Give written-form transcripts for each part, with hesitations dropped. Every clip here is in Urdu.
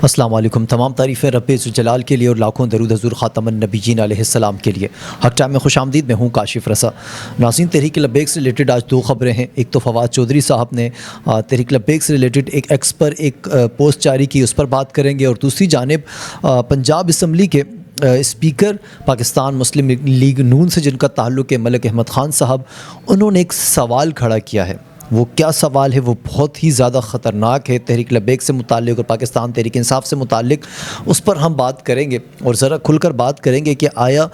السلام علیکم۔ تمام تعریفیں رب ذوالجلال کے لیے اور لاکھوں درود حضور خاتم النبیین علیہ السلام کے لیے۔ حق ٹائم میں خوش آمدید، میں ہوں کاشف رسا۔ ناظرین، تحریک لبیک سے ریلیٹڈ آج دو خبریں ہیں۔ ایک تو فواد چودھری صاحب نے تحریک لبیک سے ریلیٹڈ ایک ایکس پر ایک پوسٹ جاری کی، اس پر بات کریں گے، اور دوسری جانب پنجاب اسمبلی کے اسپیکر پاکستان مسلم لیگ نون سے جن کا تعلق ہے، ملک احمد خان صاحب، انہوں نے ایک سوال کھڑا کیا ہے۔ وہ کیا سوال ہے؟ وہ بہت ہی زیادہ خطرناک ہے، تحریک لبیک سے متعلق اور پاکستان تحریک انصاف سے متعلق۔ اس پر ہم بات کریں گے اور ذرا کھل کر بات کریں گے کہ آیا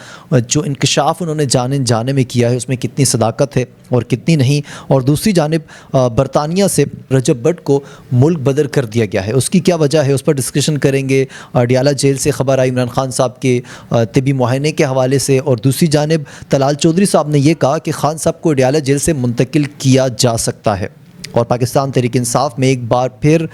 جو انکشاف انہوں نے جانے میں کیا ہے اس میں کتنی صداقت ہے اور کتنی نہیں، اور دوسری جانب برطانیہ سے رجب بٹ کو ملک بدر کر دیا گیا ہے، اس کی کیا وجہ ہے، اس پر ڈسکشن کریں گے۔ ڈیالہ جیل سے خبر آئی عمران خان صاحب کے طبی معائنے کے حوالے سے، اور دوسری جانب طلال چودھری صاحب نے یہ کہا کہ خان صاحب کو ڈیالہ جیل سے منتقل کیا جا سکتا ہے، اور پاکستان تحریک انصاف میں ایک بار پھر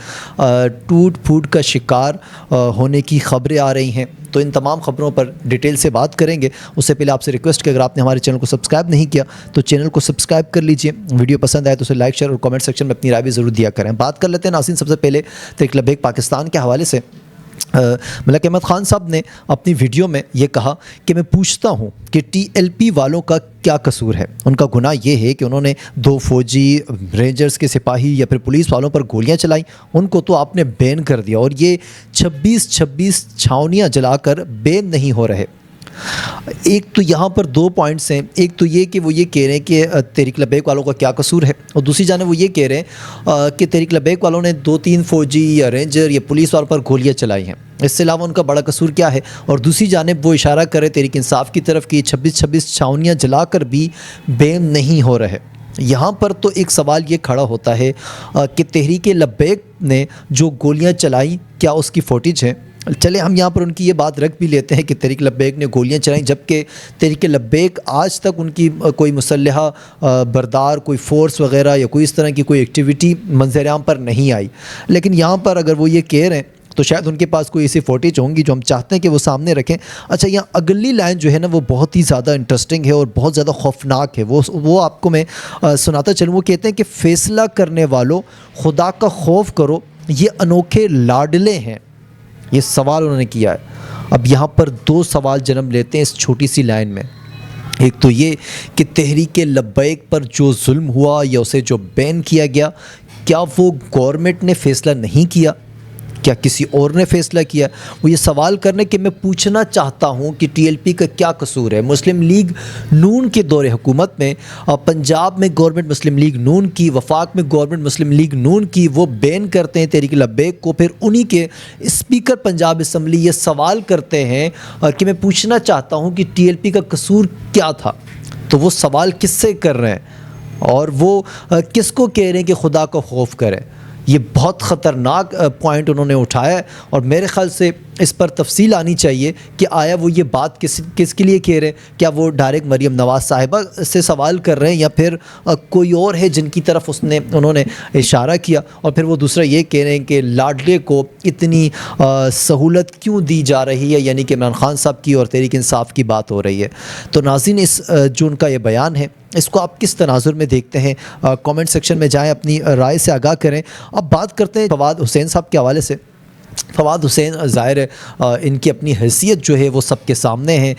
ٹوٹ پھوٹ کا شکار ہونے کی خبریں آ رہی ہیں۔ تو ان تمام خبروں پر ڈیٹیل سے بات کریں گے۔ اس سے پہلے آپ سے ریکویسٹ کہ اگر آپ نے ہمارے چینل کو سبسکرائب نہیں کیا تو چینل کو سبسکرائب کر لیجئے، ویڈیو پسند آئے تو اسے لائک، شیئر اور کامنٹ سیکشن میں اپنی رائے بھی ضرور دیا کریں۔ بات کر لیتے ہیں ناظرین سب سے پہلے تحریک لبیک پاکستان کے حوالے سے۔ ملک احمد خان صاحب نے اپنی ویڈیو میں یہ کہا کہ میں پوچھتا ہوں کہ ٹی ایل پی والوں کا کیا قصور ہے؟ ان کا گناہ یہ ہے کہ انہوں نے دو فوجی، رینجرز کے سپاہی یا پھر پولیس والوں پر گولیاں چلائیں، ان کو تو آپ نے بین کر دیا، اور یہ 26 چھاؤنیاں جلا کر بین نہیں ہو رہے۔ ایک تو یہاں پر دو پوائنٹس ہیں، ایک تو یہ کہ وہ یہ کہہ رہے ہیں کہ تحریک لبیک والوں کا کیا قصور ہے، اور دوسری جانب وہ یہ کہہ رہے ہیں کہ تحریک لبیک والوں نے 2-3 فوجی یا رینجر یا پولیس والوں پر گولیاں چلائی ہیں، اس سے علاوہ ان کا بڑا قصور کیا ہے؟ اور دوسری جانب وہ اشارہ کرے تحریک انصاف کی طرف کہ یہ 26 چھاؤنیاں جلا کر بھی بین نہیں ہو رہے۔ یہاں پر تو ایک سوال یہ کھڑا ہوتا ہے کہ تحریک لبیک نے جو گولیاں چلائیں کیا اس کی فوٹیج ہے؟ چلے ہم یہاں پر ان کی یہ بات رکھ بھی لیتے ہیں کہ تحریک لبیک نے گولیاں چلائیں، جبکہ تحریک لبیک آج تک ان کی کوئی مسلحہ بردار، کوئی فورس وغیرہ یا کوئی اس طرح کی کوئی ایکٹیویٹی منظر عام پر نہیں آئی۔ لیکن یہاں پر اگر وہ یہ کہہ رہے ہیں تو شاید ان کے پاس کوئی ایسی فوٹیج ہوں گی جو ہم چاہتے ہیں کہ وہ سامنے رکھیں۔ اچھا، یہاں اگلی لائن جو ہے نا وہ بہت ہی زیادہ انٹرسٹنگ ہے اور بہت زیادہ خوفناک ہے، وہ آپ کو میں سناتا چلوں۔ وہ کہتے ہیں کہ فیصلہ کرنے والوں خدا کا خوف کرو، یہ انوکھے لاڈلے ہیں۔ یہ سوال انہوں نے کیا ہے۔ اب یہاں پر دو سوال جنم لیتے ہیں اس چھوٹی سی لائن میں۔ ایک تو یہ کہ تحریک لبیک پر جو ظلم ہوا یا اسے جو بین کیا گیا، کیا وہ گورنمنٹ نے فیصلہ نہیں کیا؟ کیا کسی اور نے فیصلہ کیا؟ وہ یہ سوال کرنے کہ میں پوچھنا چاہتا ہوں کہ ٹی ایل پی کا کیا قصور ہے؟ مسلم لیگ نون کے دور حکومت میں پنجاب میں گورنمنٹ مسلم لیگ نون کی، وفاق میں گورنمنٹ مسلم لیگ نون کی، وہ بین کرتے ہیں تحریک لبیک کو، پھر انہی کے اسپیکر پنجاب اسمبلی یہ سوال کرتے ہیں کہ میں پوچھنا چاہتا ہوں کہ ٹی ایل پی کا قصور کیا تھا۔ تو وہ سوال کس سے کر رہے ہیں اور وہ کس کو کہہ رہے ہیں کہ خدا کا خوف کرے؟ یہ بہت خطرناک پوائنٹ انہوں نے اٹھایا ہے، اور میرے خیال سے اس پر تفصیل آنی چاہیے کہ آیا وہ یہ بات کس کے لیے کہہ رہے ہیں؟ کیا وہ ڈائریکٹ مریم نواز صاحبہ سے سوال کر رہے ہیں یا پھر کوئی اور ہے جن کی طرف انہوں نے اشارہ کیا؟ اور پھر وہ دوسرا یہ کہہ رہے ہیں کہ لاڈلے کو اتنی سہولت کیوں دی جا رہی ہے، یعنی کہ عمران خان صاحب کی اور تحریک انصاف کی بات ہو رہی ہے۔ تو ناظرین، اس جو ان کا یہ بیان ہے اس کو آپ کس تناظر میں دیکھتے ہیں؟ کامنٹ سیکشن میں جائیں، اپنی رائے سے آگاہ کریں۔ اب بات کرتے ہیں فواد حسین صاحب کے حوالے سے۔ فواد حسین ظاہر ہے ان کی اپنی حیثیت جو ہے وہ سب کے سامنے ہے،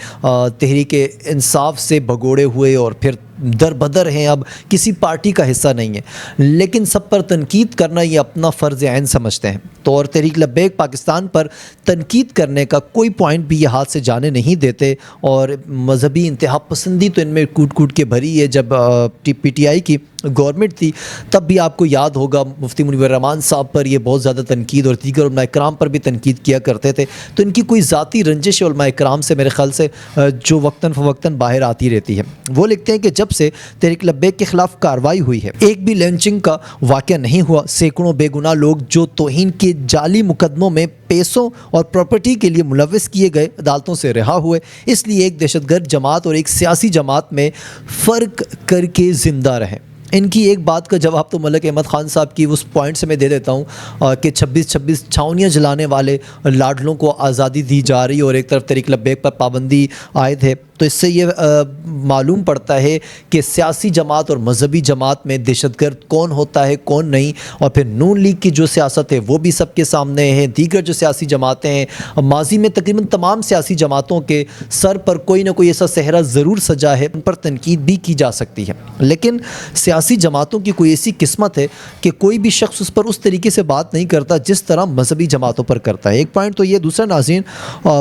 تحریک انصاف سے بھگوڑے ہوئے اور پھر در بدر ہیں، اب کسی پارٹی کا حصہ نہیں ہے، لیکن سب پر تنقید کرنا یہ اپنا فرض عین سمجھتے ہیں۔ تو اور تحریک لبیک پاکستان پر تنقید کرنے کا کوئی پوائنٹ بھی یہ ہاتھ سے جانے نہیں دیتے، اور مذہبی انتہا پسندی تو ان میں کوٹ کوٹ کے بھری ہے۔ جب پی ٹی آئی کی گورنمنٹ تھی تب بھی آپ کو یاد ہوگا مفتی منیر الرحمان صاحب پر یہ بہت زیادہ تنقید اور دیگر علماء اکرام پر بھی تنقید کیا کرتے تھے۔ تو ان کی کوئی ذاتی رنجش علماء اکرام سے میرے خیال سے جو وقتاً فوقتاً باہر آتی رہتی ہے۔ وہ لکھتے ہیں کہ جب سے تحریک لبیک کے خلاف کارروائی ہوئی ہے، ایک بھی لنچنگ کا واقعہ نہیں ہوا، سینکڑوں بے گناہ لوگ جو توہین کے جعلی مقدموں میں پیسوں اور پراپرٹی کے لیے ملوث کیے گئے عدالتوں سے رہا ہوئے۔ اس لیے ایک دہشت گرد جماعت اور ایک سیاسی جماعت میں فرق کر کے زندہ رہے۔ ان کی ایک بات کا جواب تو ملک احمد خان صاحب کی اس پوائنٹ سے میں دے دیتا ہوں کہ 26 چھاؤنیاں جلانے والے لاڈلوں کو آزادی دی جا رہی اور ایک طرف تحریک لبیک پر پابندی عائد ہے۔ تو اس سے یہ معلوم پڑتا ہے کہ سیاسی جماعت اور مذہبی جماعت میں دہشت گرد کون ہوتا ہے کون نہیں، اور پھر نون لیگ کی جو سیاست ہے وہ بھی سب کے سامنے ہے، دیگر جو سیاسی جماعتیں ہیں، ماضی میں تقریباً تمام سیاسی جماعتوں کے سر پر کوئی نہ کوئی ایسا صحرا ضرور سجا ہے، ان پر تنقید بھی کی جا سکتی ہے، لیکن سیاسی جماعتوں کی کوئی ایسی قسمت ہے کہ کوئی بھی شخص اس پر اس طریقے سے بات نہیں کرتا جس طرح مذہبی جماعتوں پر کرتا ہے۔ ایک پوائنٹ تو یہ، دوسرا ناظرین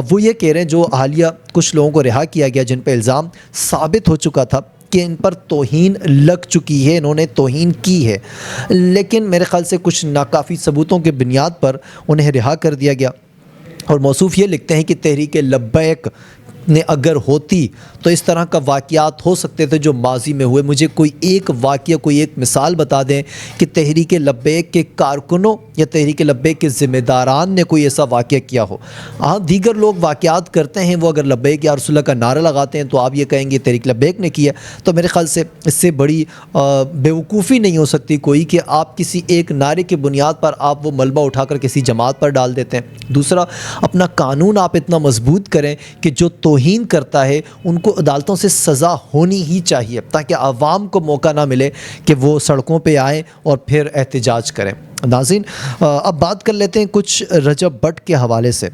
وہ یہ کہہ رہے ہیں جو حالیہ کچھ لوگوں کو رہا کیا گیا جن پہ الزام ثابت ہو چکا تھا کہ ان پر توہین لگ چکی ہے، انہوں نے توہین کی ہے، لیکن میرے خیال سے کچھ ناکافی ثبوتوں کے بنیاد پر انہیں رہا کر دیا گیا، اور موصوف یہ لکھتے ہیں کہ تحریک لبیک نے اگر ہوتی تو اس طرح کا واقعات ہو سکتے تھے جو ماضی میں ہوئے۔ مجھے کوئی ایک واقعہ، کوئی ایک مثال بتا دیں کہ تحریک لبیک کے کارکنوں یا تحریک لبیک کے ذمہ داران نے کوئی ایسا واقعہ کیا ہو۔ ہاں دیگر لوگ واقعات کرتے ہیں، وہ اگر لبیک یا رسول اللہ کا نعرہ لگاتے ہیں تو آپ یہ کہیں گے تحریک لبیک نے کیا، تو میرے خیال سے اس سے بڑی بیوقوفی نہیں ہو سکتی کوئی کہ آپ کسی ایک نعرے کی بنیاد پر آپ وہ ملبہ اٹھا کر کسی جماعت پر ڈال دیتے ہیں۔ دوسرا، اپنا قانون آپ اتنا مضبوط کریں کہ جو توہین کرتا ہے ان کو عدالتوں سے سزا ہونی ہی چاہیے، تاکہ عوام کو موقع نہ ملے کہ وہ سڑکوں پہ آئیں اور پھر احتجاج کریں۔ ناظرین، اب بات کر لیتے ہیں کچھ رجب بٹ کے حوالے سے۔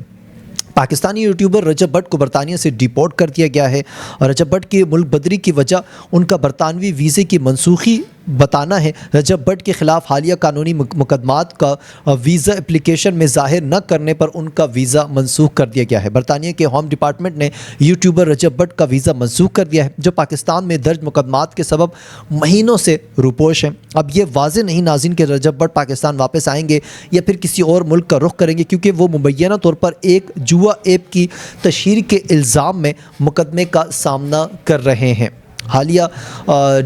پاکستانی یوٹیوبر رجب بٹ کو برطانیہ سے ڈیپورٹ کر دیا گیا ہے، اور رجب بٹ کی ملک بدری کی وجہ ان کا برطانوی ویزے کی منسوخی بتانا ہے۔ رجب بٹ کے خلاف حالیہ قانونی مقدمات کا ویزا اپلیکیشن میں ظاہر نہ کرنے پر ان کا ویزا منسوخ کر دیا گیا ہے۔ برطانیہ کے ہوم ڈپارٹمنٹ نے یوٹیوبر رجب بٹ کا ویزا منسوخ کر دیا ہے، جو پاکستان میں درج مقدمات کے سبب مہینوں سے روپوش ہیں۔ اب یہ واضح نہیں ناظرین کہ رجب بٹ پاکستان واپس آئیں گے یا پھر کسی اور ملک کا رخ کریں گے، کیونکہ وہ مبینہ طور پر ایک جوا ایپ کی تشہیر کے الزام میں مقدمے کا سامنا کر رہے ہیں۔ حالیہ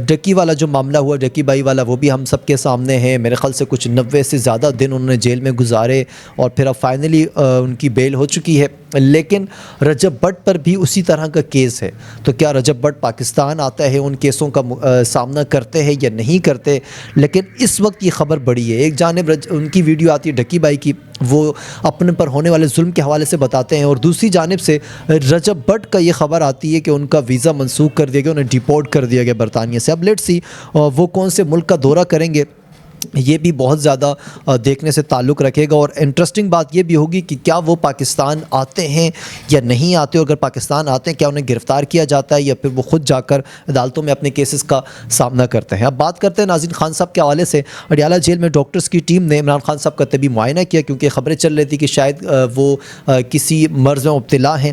ڈکی والا جو معاملہ ہوا، ڈکی بائی والا، وہ بھی ہم سب کے سامنے ہے۔ میرے خیال سے کچھ 90 سے زیادہ دن انہوں نے جیل میں گزارے، اور پھر اب فائنلی ان کی بیل ہو چکی ہے، لیکن رجب بٹ پر بھی اسی طرح کا کیس ہے۔ تو کیا رجب بٹ پاکستان آتا ہے، ان کیسوں کا سامنا کرتے ہیں یا نہیں کرتے؟ لیکن اس وقت یہ خبر بڑی ہے۔ ایک جانب ان کی ویڈیو آتی ہے ڈکی بائی کی، وہ اپنے پر ہونے والے ظلم کے حوالے سے بتاتے ہیں، اور دوسری جانب سے رجب بٹ کا یہ خبر آتی ہے کہ ان کا ویزا منسوخ کر دیا گیا، انہیں ڈیپورٹ کر دیا گیا برطانیہ سے۔ اب لیٹس سی وہ کون سے ملک کا دورہ کریں گے، یہ بھی بہت زیادہ دیکھنے سے تعلق رکھے گا، اور انٹرسٹنگ بات یہ بھی ہوگی کہ کیا وہ پاکستان آتے ہیں یا نہیں آتے، اور اگر پاکستان آتے ہیں کیا انہیں گرفتار کیا جاتا ہے یا پھر وہ خود جا کر عدالتوں میں اپنے کیسز کا سامنا کرتے ہیں۔ اب بات کرتے ہیں ناظرین خان صاحب کے حوالے سے۔ اڈیالہ جیل میں ڈاکٹرز کی ٹیم نے عمران خان صاحب کا طبی معائنہ کیا، کیونکہ خبریں چل رہی تھی کہ شاید وہ کسی مرض میں مبتلا ہیں،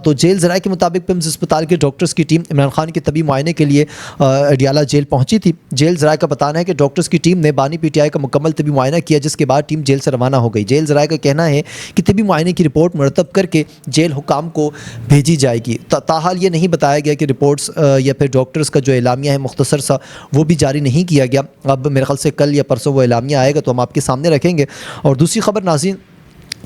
تو جیل ذرائع کے مطابق پیمز اسپتال کے ڈاکٹرز کی ٹیم عمران خان کے طبی معائنے کے لیے اڈیالہ جیل پہنچی تھی۔ جیل ذرائع کا بتانا ہے کہ ڈاکٹرز کی ٹیم نے بانی پی ٹی آئی کا مکمل طبی معائنہ کیا، جس کے بعد ٹیم جیل سے روانہ ہو گئی۔ جیل ذرائع کا کہنا ہے کہ طبی معائنے کی رپورٹ مرتب کر کے جیل حکام کو بھیجی جائے گی۔ تاحال یہ نہیں بتایا گیا کہ رپورٹس یا پھر ڈاکٹرز کا جو اعلامیہ ہے مختصر سا، وہ بھی جاری نہیں کیا گیا۔ اب میرے خیال سے کل یا پرسوں وہ اعلامیہ آئے گا تو ہم آپ کے سامنے رکھیں گے۔ اور دوسری خبر ناظرین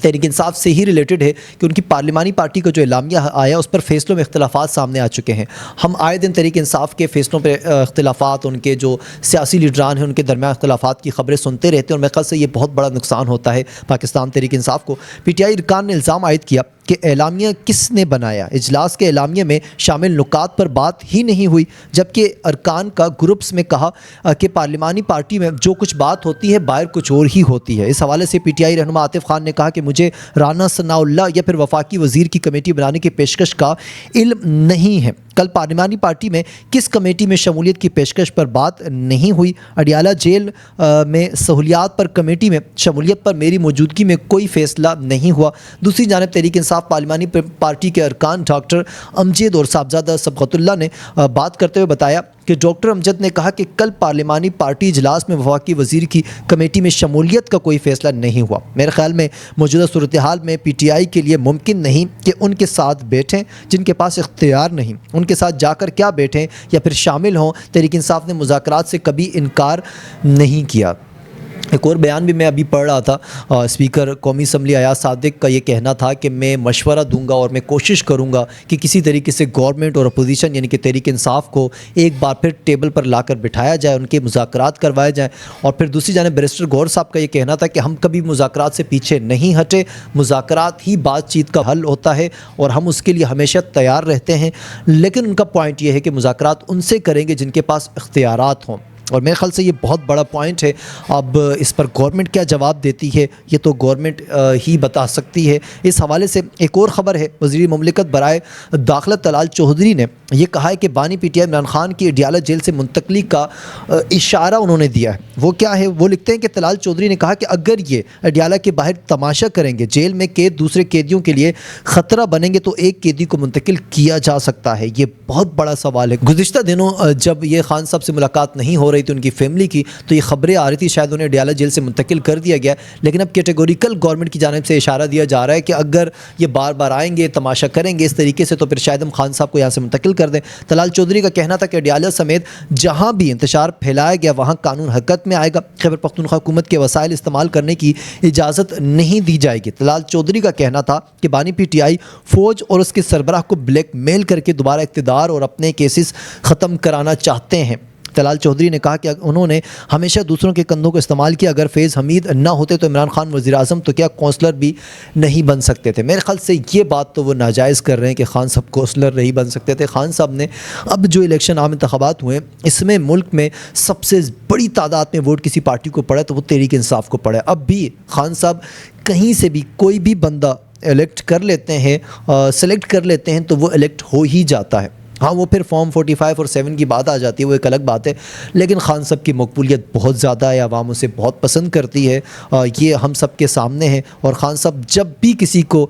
تحریک انصاف سے ہی ریلیٹڈ ہے کہ ان کی پارلیمانی پارٹی کا جو اعلامیہ آیا اس پر فیصلوں میں اختلافات سامنے آ چکے ہیں۔ ہم آئے دن تحریک انصاف کے فیصلوں پہ اختلافات، ان کے جو سیاسی لیڈران ہیں ان کے درمیان اختلافات کی خبریں سنتے رہتے ہیں، اور میرے خیال سے یہ بہت بڑا نقصان ہوتا ہے پاکستان تحریک انصاف کو۔ پی ٹی آئی ارکان نے الزام عائد کیا کہ اعلامیہ کس نے بنایا؟ اجلاس کے اعلامیہ میں شامل نکات پر بات ہی نہیں ہوئی، جبکہ ارکان کا گروپس میں کہا کہ پارلیمانی پارٹی میں جو کچھ بات ہوتی ہے باہر کچھ اور ہی ہوتی ہے۔ اس حوالے سے پی ٹی آئی رہنما عاطف خان نے کہا کہ مجھے رانا ثناء اللہ یا پھر وفاقی وزیر کی کمیٹی بنانے کی پیشکش کا علم نہیں ہے۔ کل پارلیمانی پارٹی میں کس کمیٹی میں شمولیت کی پیشکش پر بات نہیں ہوئی؟ اڈیالہ جیل میں سہولیات پر کمیٹی میں شمولیت پر میری موجودگی میں کوئی فیصلہ نہیں ہوا۔ دوسری جانب تحریک انصاف پارلیمانی پارٹی کے ارکان ڈاکٹر امجد اور صاحبزادہ صبغت اللہ نے بات کرتے ہوئے بتایا کہ ڈاکٹر امجد نے کہا کہ کل پارلیمانی پارٹی اجلاس میں وفاقی وزیر کی کمیٹی میں شمولیت کا کوئی فیصلہ نہیں ہوا۔ میرے خیال میں موجودہ صورتحال میں پی ٹی آئی کے لیے ممکن نہیں کہ ان کے ساتھ بیٹھیں جن کے پاس اختیار نہیں، ان کے ساتھ جا کر کیا بیٹھیں یا پھر شامل ہوں۔ تحریک انصاف نے مذاکرات سے کبھی انکار نہیں کیا۔ ایک اور بیان بھی میں ابھی پڑھ رہا تھا، اسپیکر قومی اسمبلی ایاز صادق کا یہ کہنا تھا کہ میں مشورہ دوں گا اور میں کوشش کروں گا کہ کسی طریقے سے گورنمنٹ اور اپوزیشن یعنی کہ تحریک انصاف کو ایک بار پھر ٹیبل پر لا کر بٹھایا جائے، ان کے مذاکرات کروائے جائیں۔ اور پھر دوسری جانب بیرسٹر گور صاحب کا یہ کہنا تھا کہ ہم کبھی مذاکرات سے پیچھے نہیں ہٹے، مذاکرات ہی بات چیت کا حل ہوتا ہے اور ہم اس کے لیے ہمیشہ تیار رہتے ہیں، لیکن ان کا پوائنٹ یہ ہے کہ مذاکرات ان سے کریں گے جن کے پاس اختیارات ہوں، اور میرے خیال سے یہ بہت بڑا پوائنٹ ہے۔ اب اس پر گورنمنٹ کیا جواب دیتی ہے یہ تو گورنمنٹ ہی بتا سکتی ہے۔ اس حوالے سے ایک اور خبر ہے، وزیر مملکت برائے داخلہ طلال چودھری نے یہ کہا ہے کہ بانی P T I Imran Khan کی اڈیالہ جیل سے منتقلی کا اشارہ انہوں نے دیا ہے۔ وہ کیا ہے؟ وہ لکھتے ہیں کہ طلال چودھری نے کہا کہ اگر یہ اڈیالہ کے باہر تماشا کریں گے، جیل میں قید دوسرے قیدیوں کے لیے خطرہ بنیں گے تو ایک قیدی کو منتقل کیا جا سکتا ہے۔ یہ بہت بڑا سوال ہے۔ گزشتہ دنوں جب یہ خان صاحب سے ملاقات نہیں ہو رہی تھی ان کی فیملی کی، تو یہ خبریں آ رہی تھی شاید انہیں اڈیالہ جیل سے منتقل کر دیا گیا، لیکن اب کیٹیگوریکل گورنمنٹ کی جانب سے اشارہ دیا جا رہا ہے کہ اگر یہ بار بار آئیں گے، تماشا کریں گے اس طریقے سے، تو پھر شاید ہم خان صاحب کو یہاں سے منتقل کر دیں۔ طلال چودھری کا کہنا تھا کہ اڈیالہ سمیت جہاں بھی انتشار پھیلایا گیا وہاں قانون حرکت میں آئے گا، خیبر پختونخوا حکومت کے وسائل استعمال کرنے کی اجازت نہیں دی جائے گی۔ طلال چودھری کا کہنا تھا کہ بانی پی ٹی آئی فوج اور اس کے سربراہ کو بلیک میل کر کے دوبارہ اقتدار اور اپنے کیسز ختم کرانا چاہتے ہیں۔ طلال چودھری نے کہا کہ انہوں نے ہمیشہ دوسروں کے کندھوں کو استعمال کیا، اگر فیض حمید نہ ہوتے تو عمران خان وزیر اعظم تو کیا کونسلر بھی نہیں بن سکتے تھے۔ میرے خیال سے یہ بات تو وہ ناجائز کر رہے ہیں کہ خان صاحب کونسلر نہیں بن سکتے تھے۔ خان صاحب نے اب جو الیکشن عام انتخابات ہوئے اس میں ملک میں سب سے بڑی تعداد میں ووٹ کسی پارٹی کو پڑا تو وہ تحریک انصاف کو پڑا۔ اب بھی خان صاحب کہیں سے بھی کوئی بھی بندہ الیکٹ کر لیتے ہیں، سلیکٹ کر لیتے ہیں تو وہ الیکٹ ہو ہی جاتا ہے۔ ہاں وہ پھر فارم 45 اور 7 کی بات آ جاتی ہے، وہ ایک الگ بات ہے، لیکن خان صاحب کی مقبولیت بہت زیادہ ہے، عوام اسے بہت پسند کرتی ہے، یہ ہم سب کے سامنے ہے۔ اور خان صاحب جب بھی کسی کو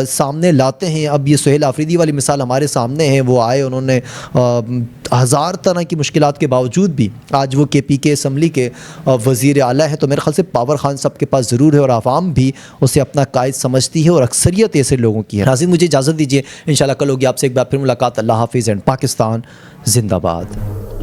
سامنے لاتے ہیں، اب یہ سہیل آفریدی والی مثال ہمارے سامنے ہے، وہ آئے، انہوں نے ہزار طرح کی مشکلات کے باوجود بھی آج وہ کے پی کے اسمبلی کے وزیر اعلیٰ ہے، تو میرے خیال سے پاور خان صاحب کے پاس ضرور ہے اور عوام بھی اسے اپنا قائد سمجھتی ہے اور اکثریت ایسے لوگوں کی ہے۔ ناظرین مجھے اجازت دیجیے، انشاءاللہ کل ہوگی آپ سے ایک بار پھر ملاقات۔ اللہ حافظ اینڈ پاکستان زندہ باد۔